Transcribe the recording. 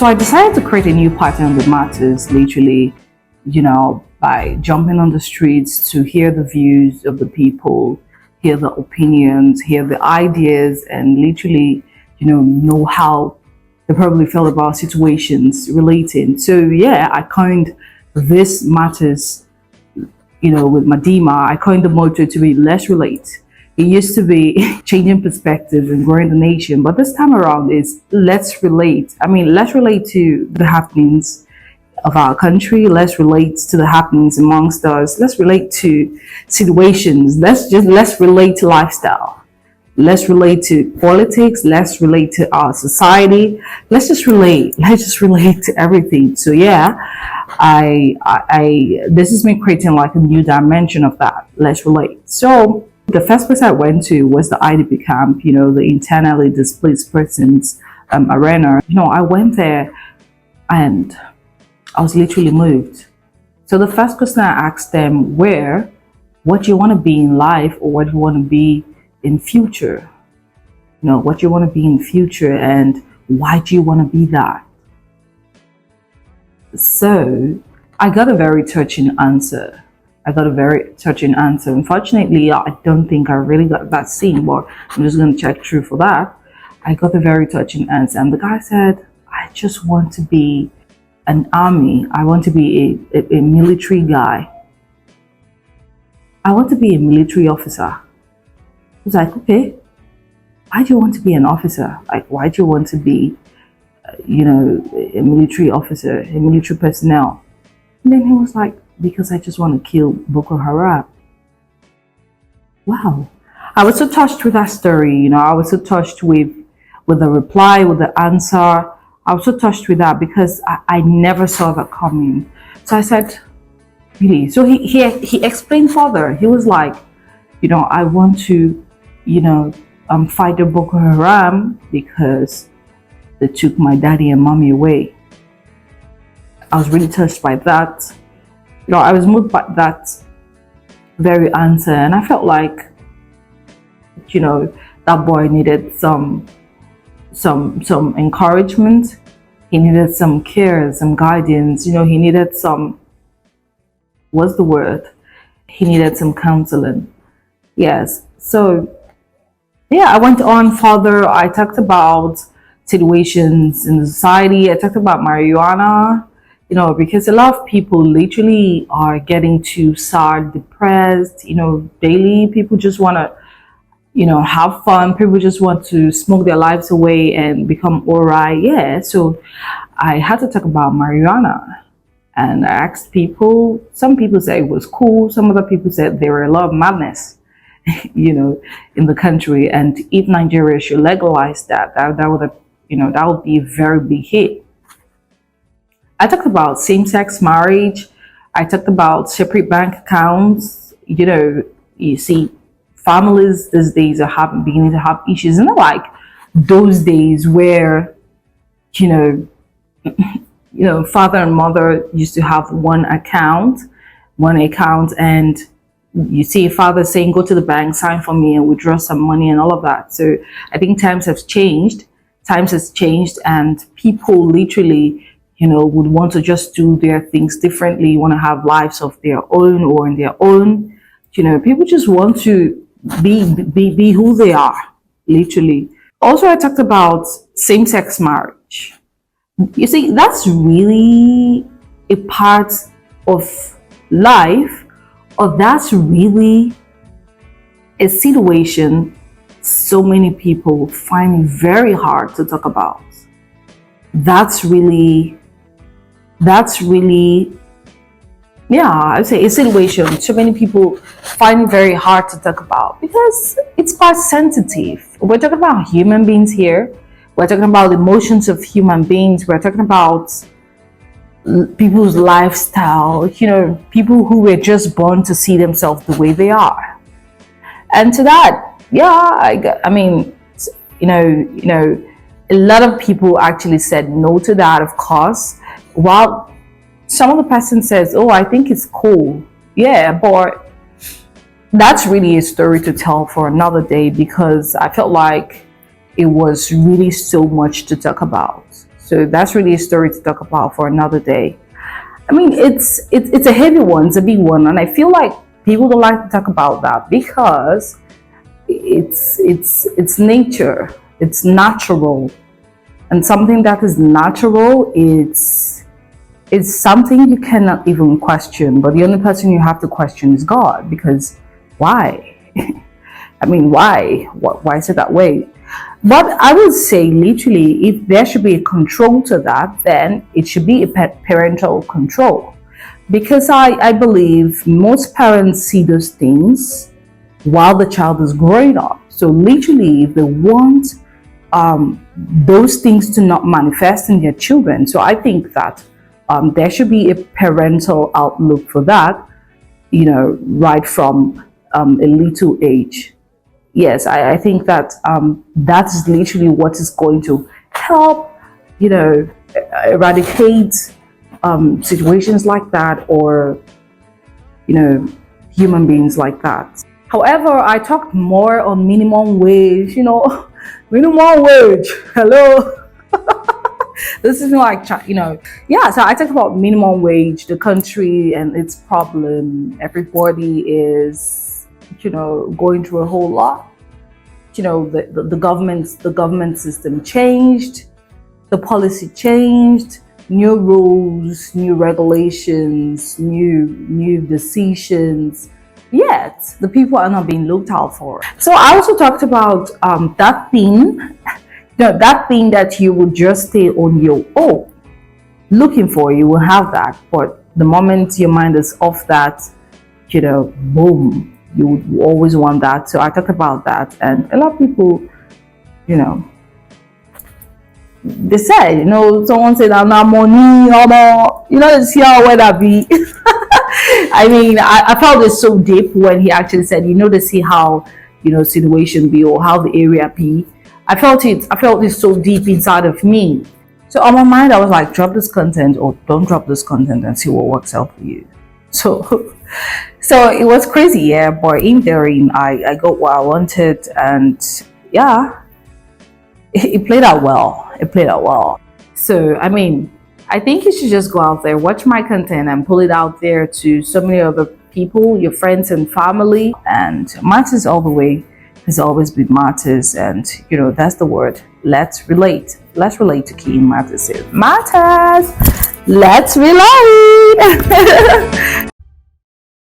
So I decided to create a new pattern that matters, literally, by jumping on the streets to hear the views of the people, hear the opinions, hear the ideas, and literally, know how they probably felt about situations relating. So yeah, I coined this matters, with Madima. I coined the motto to be let's relate. It used to be changing perspectives and growing the nation, but this time around is let's relate. I mean, let's relate to the happenings of our country. Let's relate to the happenings amongst us. Let's relate to situations. Let's relate to lifestyle. Let's relate to politics. Let's relate to our society. Let's just relate. Let's just relate to everything. So yeah, this is me creating like a new dimension of that. Let's relate. So the first place I went to was the IDP camp, the internally displaced persons arena. I went there and I was literally moved. So the first question I asked them what you want to be in life, or what you want to be in future. What you want to be in future, and why do you want to be that? So I got a very touching answer. Unfortunately, I don't think I really got that scene, but I'm just going to check through for that. I got a very touching answer, and the guy said, I just want to be an army. I want to be a military guy. I want to be a military officer. I was like, okay, why do you want to be an officer? Like, why do you want to be, a military officer, a military personnel? And then he was like, because I just want to kill Boko Haram. Wow. I was so touched with that story, I was so touched with the reply, with the answer. I was so touched with that because I never saw that coming. So I said, really? So he explained further. He was like, I want to, fight the Boko Haram because they took my daddy and mommy away. I was really touched by that. I was moved by that very answer, and I felt like, that boy needed some encouragement. He needed some care, some guidance. He needed some, what's the word? He needed some counseling. Yes. So yeah, I went on further. I talked about situations in the society. I talked about marijuana, because a lot of people literally are getting too sad, depressed, daily. People just want to, have fun. People just want to smoke their lives away and become all right. Yeah. So I had to talk about marijuana, and I asked people. Some people said it was cool. Some other people said there were a lot of madness, in the country. And if Nigeria should legalize that would be a very big hit. I talked about same-sex marriage. I talked about separate bank accounts. You see, families these days are beginning to have issues. Not like those days where, father and mother used to have one account, and you see a father saying, go to the bank, sign for me, and withdraw some money and all of that. So I think times has changed, and people literally, would want to just do their things differently, want to have lives of their own or in their own. People just want to be who they are, literally. Also, I talked about same-sex marriage. You see, that's really a part of life, or that's really a situation so many people find it very hard to talk about. That's really, yeah, I'd say a situation so many people find it very hard to talk about because it's quite sensitive. We're talking about human beings here. We're talking about the emotions of human beings. We're talking about people's lifestyle, people who were just born to see themselves the way they are. And to that, yeah, I mean, a lot of people actually said no to that, of course, while some of the person says, oh, I think it's cool. Yeah, but that's really a story to tell for another day, because I felt like it was really so much to talk about. So that's really a story to talk about for another day. I mean, it's a heavy one, it's a big one, and I feel like people don't like to talk about that because it's nature, it's natural, and something that is natural, it's something you cannot even question. But the only person you have to question is God, because why? I mean, why? Why is it that way? But I would say, literally, if there should be a control to that, then it should be a parental control. Because I believe most parents see those things while the child is growing up. So, literally, if they want those things to not manifest in their children. So, I think that there should be a parental outlook for that, right from a little age. Yes, I think that that is literally what is going to help, eradicate situations like that, or human beings like that. However, I talked more on minimum wage. Minimum wage. Hello. This is like, yeah. So I talked about minimum wage, the country and its problem. Everybody is going through a whole lot. The government system changed, the policy changed, new rules, new regulations, new decisions. Yet the people are not being looked out for. So I also talked about that thing, that thing that you would just stay on your own looking for. You will have that, but the moment your mind is off that, boom, you would always want that. So I talked about that, and a lot of people, they said, someone said, "I'm not money, see how where that be." I mean, I felt it so deep when he actually said, to see how, situation be, or how the area be. I felt it so deep inside of me. So on my mind, I was like, drop this content or don't drop this content and see what works out for you. So it was crazy, yeah, but in theory, I got what I wanted, and yeah, it played out well. So, I mean, I think you should just go out there, watch my content, and pull it out there to so many other people, your friends and family. And matters all the way has always been matters, and that's the word. Let's relate. Let's relate to key matters. Matters. Let's relate.